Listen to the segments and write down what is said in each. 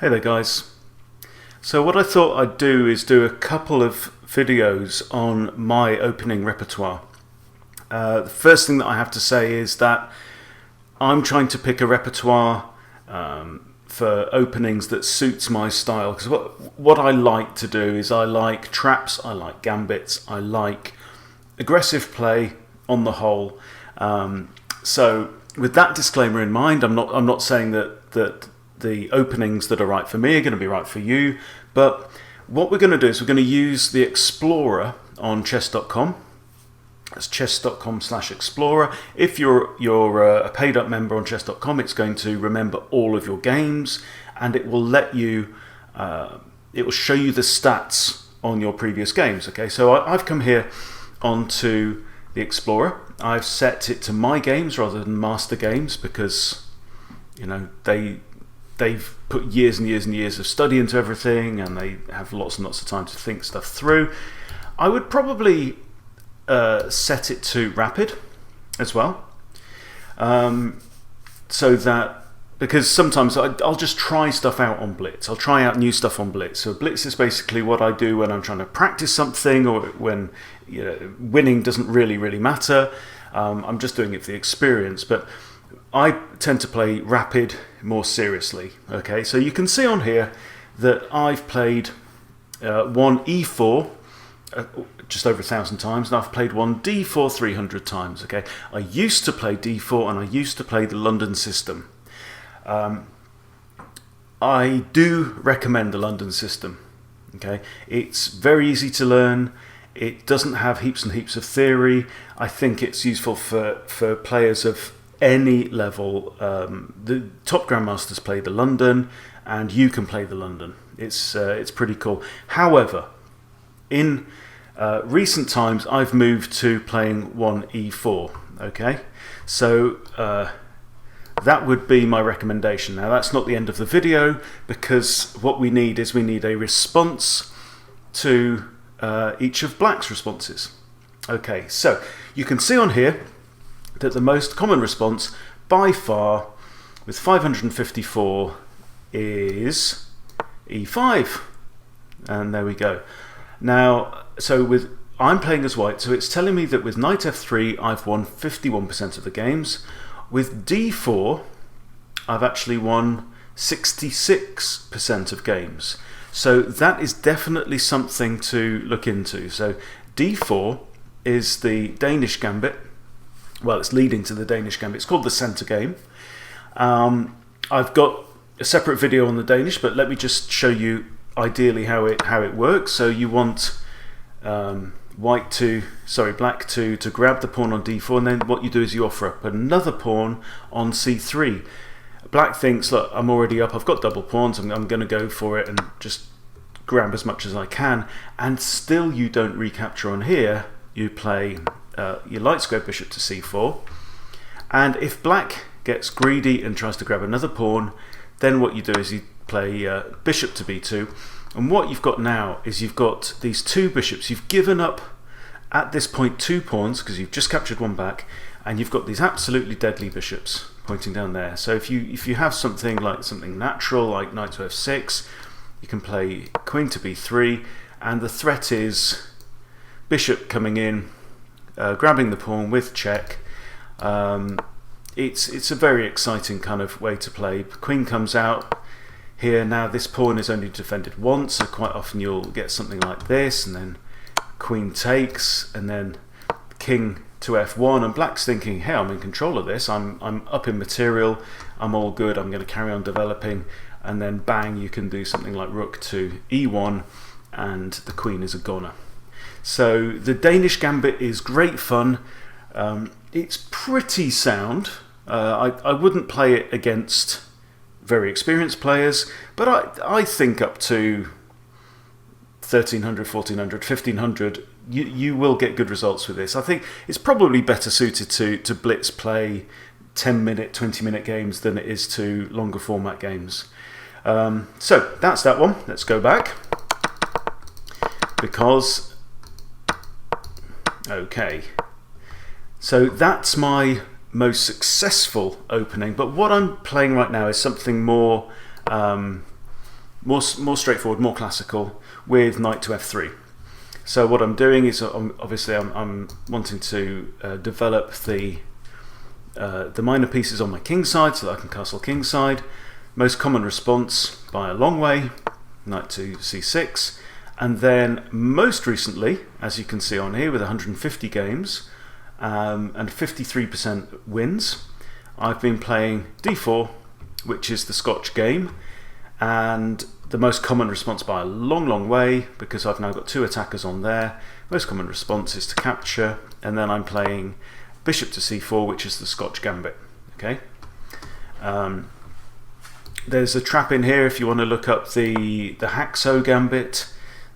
Hey there guys. So what I thought I'd do is do a couple of videos on my opening repertoire. The first thing that I have to say is that I'm trying to pick a repertoire for openings that suits my style, because what I like to do is I like traps, I like gambits, I like aggressive play on the whole. So with that disclaimer in mind, I'm not saying that the openings that are right for me are going to be right for you, but what we're going to do is we're going to use the Explorer on chess.com. That's chess.com/explorer. If you're a paid up member on chess.com, it's going to remember all of your games, and it will let you it will show you the stats on your previous games. Okay, so I've come here onto the Explorer. I've set it to my games rather than master games because, you know, they've put years and years and years of study into everything, and they have lots and lots of time to think stuff through. I would probably set it to rapid as well, so that, because sometimes I'll just try stuff out on Blitz. I'll try out new stuff on Blitz. So Blitz is basically what I do when I'm trying to practice something, or when, you know, winning doesn't really matter. I'm just doing it for the experience, but I tend to play rapid more seriously. Okay, so you can see on here that I've played one e4 just over 1,000 times, and I've played one d4 300 times. Okay, I used to play d4, and I used to play the London system. I do recommend the London system. Okay, it's very easy to learn. It doesn't have heaps and heaps of theory. I think it's useful for players of any level. The top grandmasters play the London, and you can play the London. It's pretty cool. However, in recent times, I've moved to playing one e4. Okay, so that would be my recommendation. Now, that's not the end of the video, because what we need is a response to each of Black's responses. Okay, so you can see on here that the most common response by far, with 554, is e5, and there we go. Now, so I'm playing as white, so it's telling me that with knight f3 I've won 51% of the games. With d4 I've actually won 66% of games. So that is definitely something to look into. So d4 is the Danish Gambit. Well, it's leading to the Danish Gambit. It's called the centre game. I've got a separate video on the Danish, but let me just show you ideally how it works. So you want black to grab the pawn on d4, and then what you do is you offer up another pawn on c3. Black thinks, look, I'm already up, I've got double pawns, I'm going to go for it and just grab as much as I can, and still you don't recapture on here. You play your light square bishop to c4, and if black gets greedy and tries to grab another pawn, then what you do is you play bishop to b2, and what you've got now is you've got these two bishops. You've given up at this point 2 pawns because you've just captured one back, and you've got these absolutely deadly bishops pointing down there. So if you have something natural like knight to f6, you can play queen to b3, and the threat is bishop coming in, grabbing the pawn with check. It's a very exciting kind of way to play. Queen comes out here. Now this pawn is only defended once, so quite often you'll get something like this, and then queen takes, and then king to f1, and black's thinking, hey, I'm in control of this, I'm up in material, I'm all good, I'm going to carry on developing, and then bang, you can do something like rook to e1, and the queen is a goner. So the Danish Gambit is great fun. It's pretty sound. I wouldn't play it against very experienced players, but I think up to 1300, 1400, 1500, you will get good results with this. I think it's probably better suited to blitz play 10-minute, 20-minute games than it is to longer format games. So that's that one. Let's go back, because okay, so that's my most successful opening, but what I'm playing right now is something more more straightforward, more classical, with knight to f3. So what I'm doing is obviously I'm wanting to develop the minor pieces on my king side so that I can castle king side. Most common response by a long way, knight to c6, and then most recently, as you can see on here, with 150 games and 53% wins, I've been playing d4, which is the Scotch game, and the most common response by a long way, because I've now got two attackers on there, most common response is to capture, and then I'm playing bishop to c4, which is the Scotch Gambit. Okay. There's a trap in here if you want to look up the Haxo Gambit,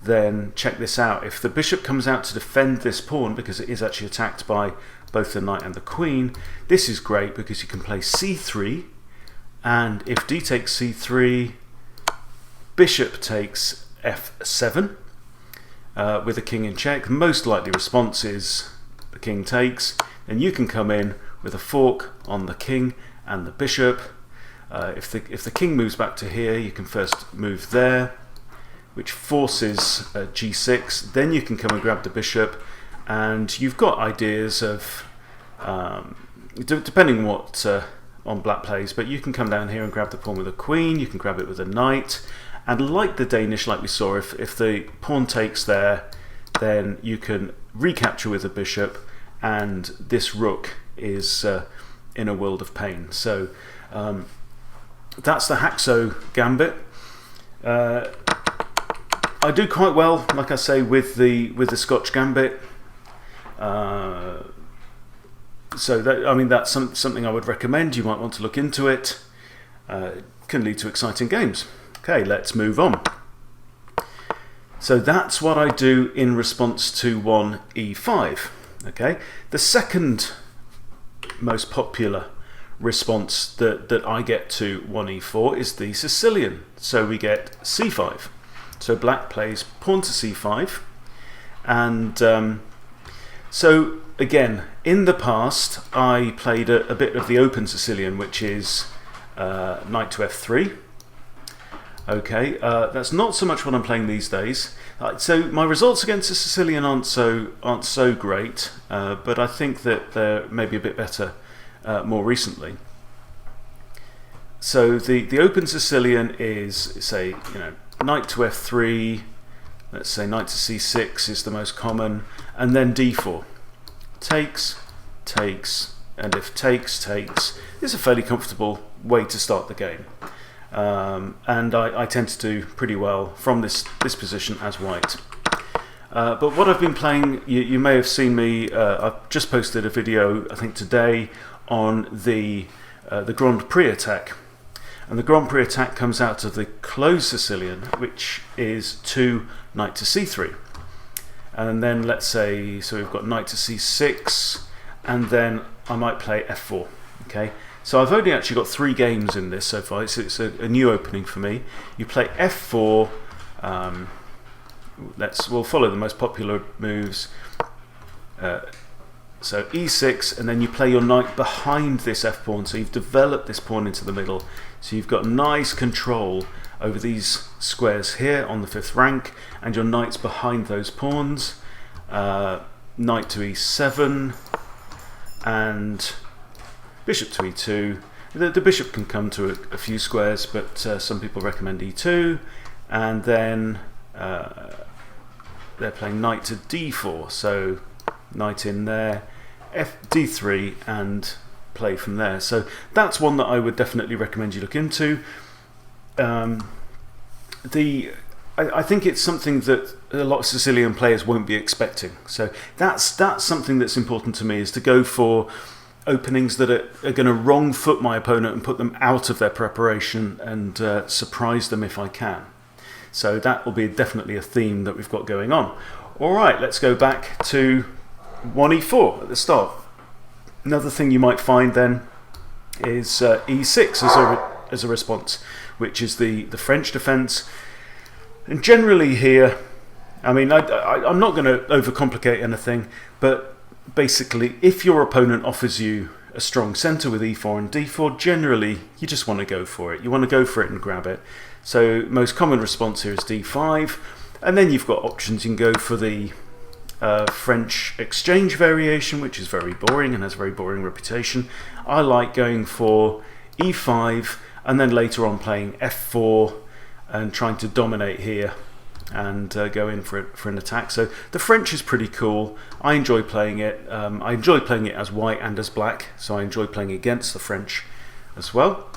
then check this out. If the bishop comes out to defend this pawn, because it is actually attacked by both the knight and the queen, this is great because you can play c3, and if d takes c3, bishop takes f7 with the king in check. Most likely response is the king takes, and you can come in with a fork on the king and the bishop. If the king moves back to here, you can first move there, which forces g6. Then you can come and grab the bishop, and you've got ideas of depending what on black plays, but you can come down here and grab the pawn with a queen. You can grab it with a knight. And like the Danish, like we saw, if the pawn takes there, then you can recapture with a bishop, and this rook is in a world of pain. So that's the Haxo Gambit. I do quite well, like I say, with the Scotch Gambit. So that's something I would recommend. You might want to look into it. It can lead to exciting games. Okay, let's move on. So that's what I do in response to 1e5. Okay, the second most popular response that I get to 1e4 is the Sicilian. So we get c5. So black plays pawn to c5, and so again, in the past I played a bit of the open Sicilian, which is knight to f3. Okay, that's not so much what I'm playing these days. So my results against the Sicilian aren't so great, but I think that they're maybe a bit better more recently. So the open Sicilian is, say, knight to f3. Let's say knight to c6 is the most common, and then d4. Takes, and if takes. It's a fairly comfortable way to start the game. And I tend to do pretty well from this position as white. But what I've been playing, you may have seen me, I've just posted a video, I think today, on the Grand Prix attack. And the Grand Prix attack comes out of the closed Sicilian, which is to knight to c3. And then let's say, so we've got knight to c6, and then I might play f4. Okay. So I've only actually got 3 games in this so far. It's a new opening for me. You play f4. We'll follow the most popular moves. So e6, and then you play your knight behind this f pawn. So you've developed this pawn into the middle. So you've got nice control over these squares here on the 5th rank, and your knight's behind those pawns. Knight to e7, and bishop to e2. The bishop can come to a few squares, but some people recommend e2. And then they're playing knight to d4, so knight in there, d3, and play from there. So that's one that I would definitely recommend you look into. I think it's something that a lot of Sicilian players won't be expecting. So that's something that's important to me, is to go for openings that are going to wrong foot my opponent and put them out of their preparation, and surprise them if I can. So that will be definitely a theme that we've got going on. Alright, let's go back to 1e4 at the start. Another thing you might find then is e6 as a response, which is the French defence. And generally here, I mean, I'm not going to overcomplicate anything, but basically, if your opponent offers you a strong centre with e4 and d4, generally you just want to go for it. You want to go for it and grab it. So most common response here is d5, and then you've got options. You can go for the French exchange variation, which is very boring and has a very boring reputation. I like going for e5 and then later on playing f4 and trying to dominate here and go in for an attack. So the French is pretty cool. I enjoy playing it. I enjoy playing it as white and as black, so I enjoy playing against the French as well.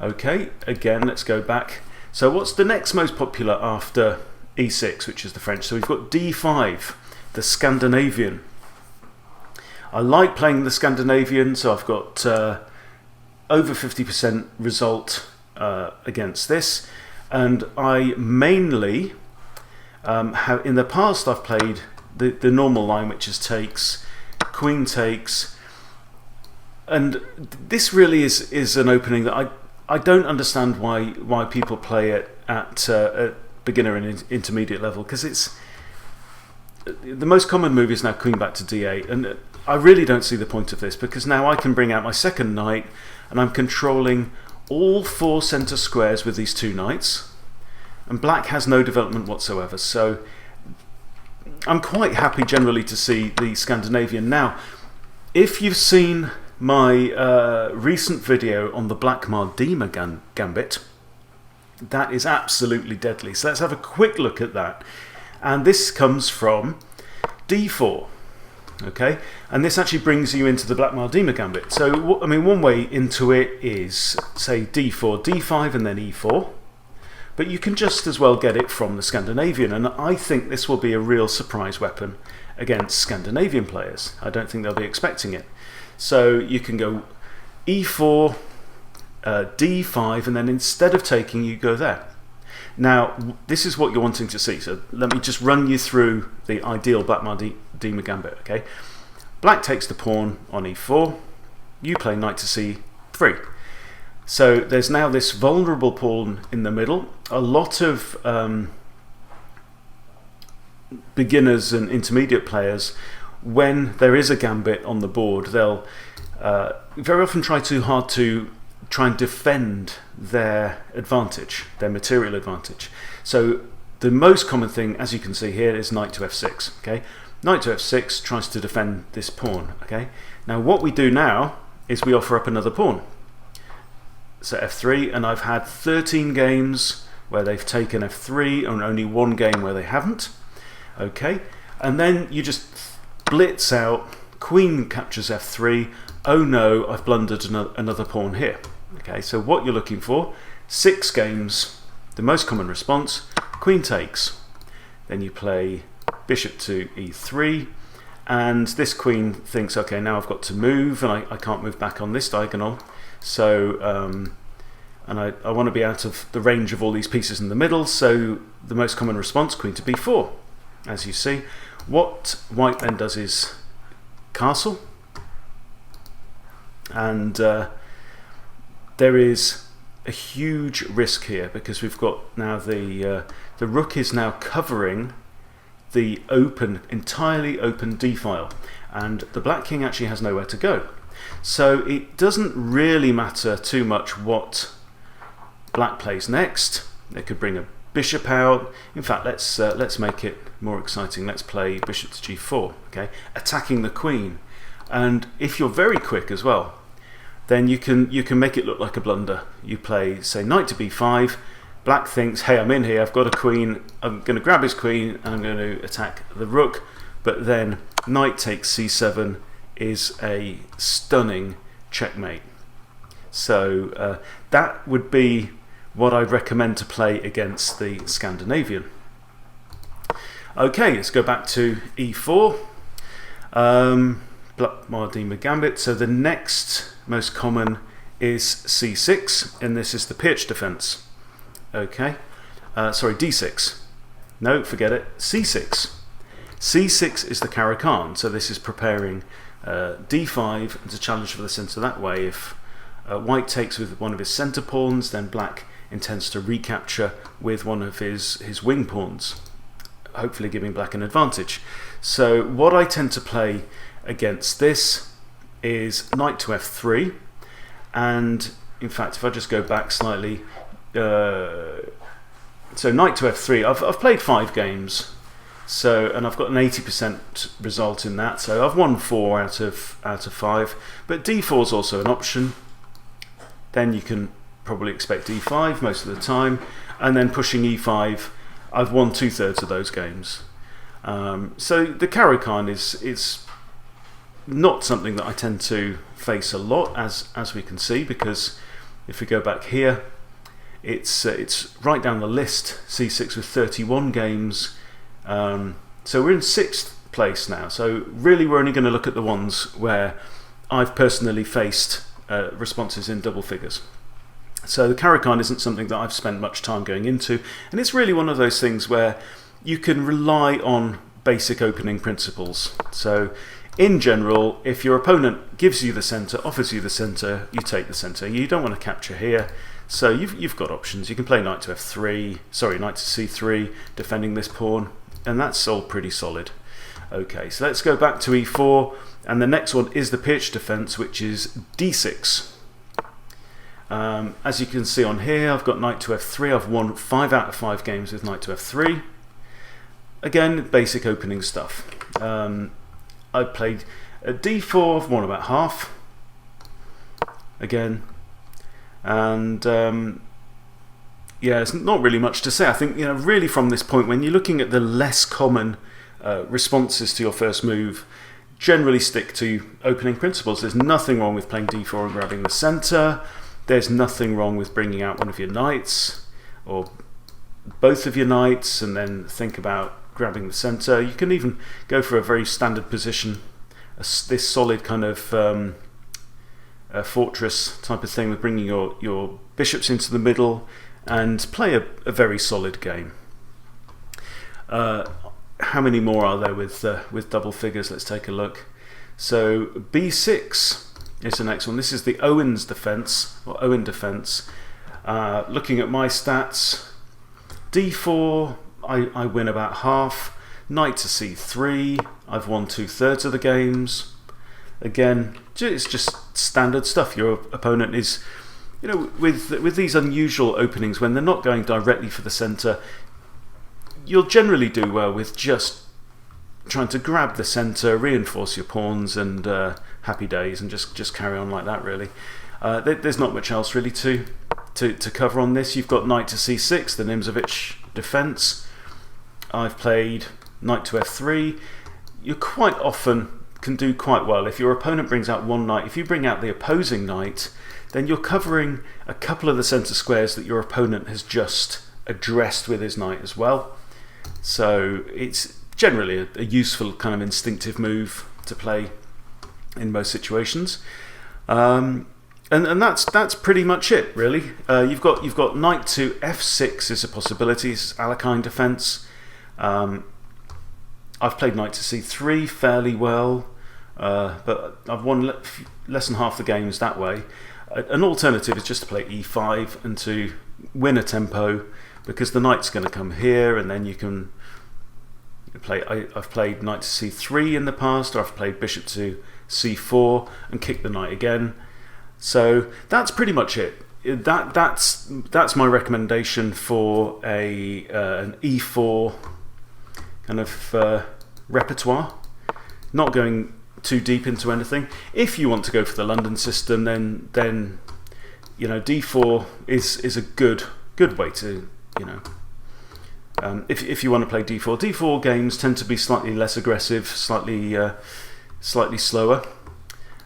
Okay, again, let's go back. So what's the next most popular after e6, which is the French? So we've got d5, the Scandinavian. I like playing the Scandinavian, so I've got over 50% result against this, and I mainly have, in the past I've played the normal line, which is takes, queen takes, and this really is an opening that I don't understand why people play it at beginner and intermediate level, because it's the most common move is now queen back to d8, and I really don't see the point of this, because now I can bring out my second knight and I'm controlling all 4 centre squares with these 2 knights, and black has no development whatsoever. So I'm quite happy generally to see the Scandinavian. Now, if you've seen my recent video on the Blackmar-Diemer Gambit, that is absolutely deadly. So let's have a quick look at that. And this comes from d4, okay? And this actually brings you into the Blackmar-Diemer Gambit. So, I mean, one way into it is, say, d4, d5, and then e4. But you can just as well get it from the Scandinavian, and I think this will be a real surprise weapon against Scandinavian players. I don't think they'll be expecting it. So you can go e4, d5, and then instead of taking, you go there. Now, this is what you're wanting to see, so let me just run you through the ideal Blackmar-Diemer Gambit. Okay, black takes the pawn on e4, you play knight to c3. So there's now this vulnerable pawn in the middle. A lot of beginners and intermediate players, when there is a gambit on the board, they'll very often try too hard to try and defend their advantage, their material advantage. So the most common thing, as you can see here, is knight to f6. Okay, knight to f6 tries to defend this pawn. Okay, now what we do now is we offer up another pawn. So f3, and I've had 13 games where they've taken f3 and only 1 game where they haven't. Okay, and then you just blitz out, queen captures f3, oh no, I've blundered another pawn here. Okay, so what you're looking for, 6 games, the most common response, queen takes. Then you play bishop to e3, and this queen thinks, okay, now I've got to move, and I can't move back on this diagonal. So, and I want to be out of the range of all these pieces in the middle, so the most common response, queen to b4. As you see, what white then does is castle, and there is a huge risk here, because we've got now the rook is now covering the entirely open d-file, and the black king actually has nowhere to go. So it doesn't really matter too much what black plays next. They could bring a bishop out. In fact, let's make it more exciting. Let's play bishop to g4. Okay, attacking the queen, and if you're very quick as well, then you can make it look like a blunder. You play, say, knight to b5. Black thinks, hey, I'm in here. I've got a queen. I'm going to grab his queen and I'm going to attack the rook. But then knight takes c7 is a stunning checkmate. So that would be what I'd recommend to play against the Scandinavian. Okay, let's go back to e4. Blackmar-Diemer Gambit. So the next most common is c6, and this is the Pirc defense. Okay, sorry, d6. No, forget it. c6. c6 is the Caro-Kann. So this is preparing d5 and to challenge for the centre that way. If white takes with one of his centre pawns, then black intends to recapture with one of his wing pawns, hopefully giving black an advantage. So what I tend to play against this is knight to f3, and in fact, if I just go back slightly, So knight to f3. I've played 5 games, and I've got an 80% result in that. So I've won 4 out of 5. But d4 is also an option. Then you can probably expect e5 most of the time, and then pushing e5. I've won 2/3 of those games. So the Caro-Kann is not something that I tend to face a lot, as we can see, because if we go back here, it's right down the list. C6 with 31 games. So we're in 6th place now. So really, we're only going to look at the ones where I've personally faced responses in double figures. So the Caro-Kann isn't something that I've spent much time going into, and it's really one of those things where you can rely on basic opening principles. So in general, if your opponent gives you the centre, offers you the centre, you take the centre. You don't want to capture here, so you've got options. You can play knight to f3, sorry, knight to c3, defending this pawn, and that's all pretty solid. Okay, so let's go back to e4, and the next one is the Pirc defence, which is d6. As you can see on here, I've got knight to f3. I've won 5 out of 5 games with knight to f3. Again, basic opening stuff. I played a d4. I've won about half. Again, and yeah, it's not really much to say. I think, really from this point, when you're looking at the less common responses to your first move, generally stick to opening principles. There's nothing wrong with playing d4 and grabbing the centre. There's nothing wrong with bringing out one of your knights, or both of your knights, and then think about grabbing the centre. You can even go for a very standard position, this solid kind of fortress type of thing, with bringing your bishops into the middle and play a very solid game. How many more are there with double figures? Let's take a look. So b6 is the next one. This is the Owen's defence, or Owen defence. Looking at my stats, d4, I win about half. Knight to c3, I've won 2/3 of the games. Again, it's just standard stuff. Your opponent is, with these unusual openings, when they're not going directly for the centre, you'll generally do well with just trying to grab the centre, reinforce your pawns, and happy days, and just carry on like that, really. There's not much else really to cover on this. You've got knight to c6, the Nimzowitsch defence. I've played knight to f3. You quite often can do quite well. If your opponent brings out one knight, if you bring out the opposing knight, then you're covering a couple of the centre squares that your opponent has just addressed with his knight as well. So it's generally a useful kind of instinctive move to play in most situations. And that's pretty much it, really. You've got knight to f6 is a possibility. It's Alekhine defence. I've played knight to c3 fairly well, but I've won less than half the games that way. An alternative is just to play e5 and to win a tempo, because the knight's going to come here, and then you can play. I've played knight to c3 in the past, or I've played bishop to c4 and kick the knight again. So that's pretty much it. That's my recommendation for an e4 kind of repertoire. Not going too deep into anything. If you want to go for the London system, then d4 is a good way to, if you want to play d4 games tend to be slightly less aggressive, slightly slower.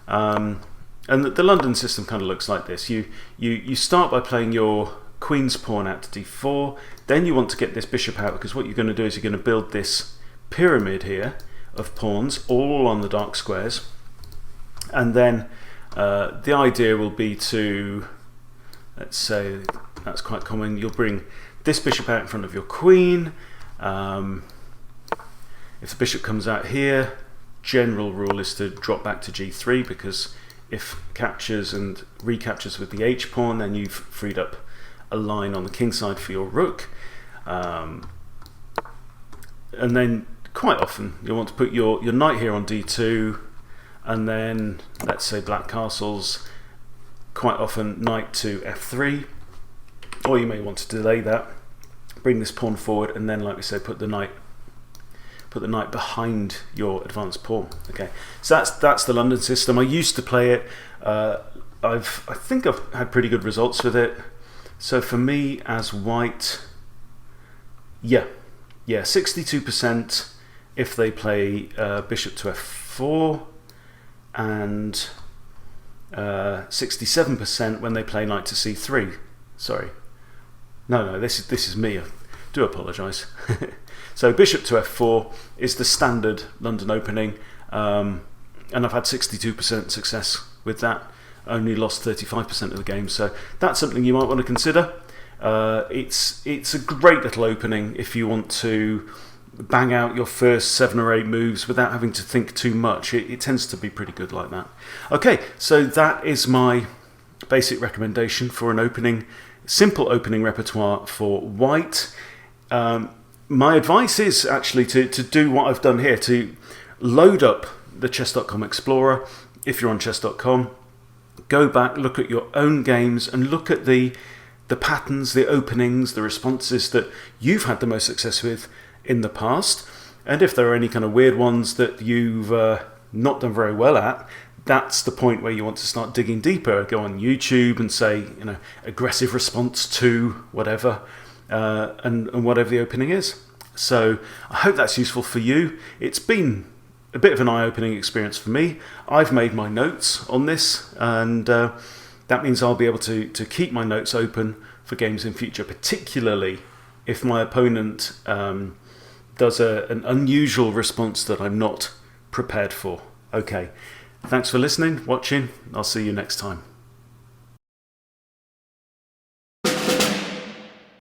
And the London system kind of looks like this. You start by playing your queen's pawn out to d4, then you want to get this bishop out, because what you're going to do is you're going to build this pyramid here of pawns all on the dark squares, and then the idea will be to, let's say that's quite common, you'll bring this bishop out in front of your queen. If the bishop comes out here, general rule is to drop back to g3, because if captures and recaptures with the h pawn, then you've freed up a line on the king side for your rook. And then quite often you'll want to put your knight here on d2, and then let's say black castles, quite often knight to f3, or you may want to delay that bring this pawn forward, and then, like we said, put the knight behind your advanced pawn. Okay, so that's the London system. I used to play it. I think I've had pretty good results with it. So for me as white, yeah, 62% if they play bishop to f4, and 67% when they play knight to c3. Sorry, no, this is me. I do apologise. So bishop to f4 is the standard London opening, and I've had 62% success with that. Only lost 35% of the game, so that's something you might want to consider. It's a great little opening if you want to bang out your first 7 or 8 moves without having to think too much. It tends to be pretty good like that. Okay, so that is my basic recommendation for an simple opening repertoire for white. My advice is actually to do what I've done here, to load up the chess.com Explorer if you're on chess.com. Go back, look at your own games, and look at the patterns, the openings, the responses that you've had the most success with in the past. And if there are any kind of weird ones that you've not done very well at, that's the point where you want to start digging deeper. Go on YouTube and say, aggressive response to whatever, and whatever the opening is. So I hope that's useful for you. It's been a bit of an eye-opening experience for me. I've made my notes on this, and that means I'll be able to keep my notes open for games in future, particularly if my opponent does an unusual response that I'm not prepared for. Okay, thanks for listening, watching. I'll see you next time.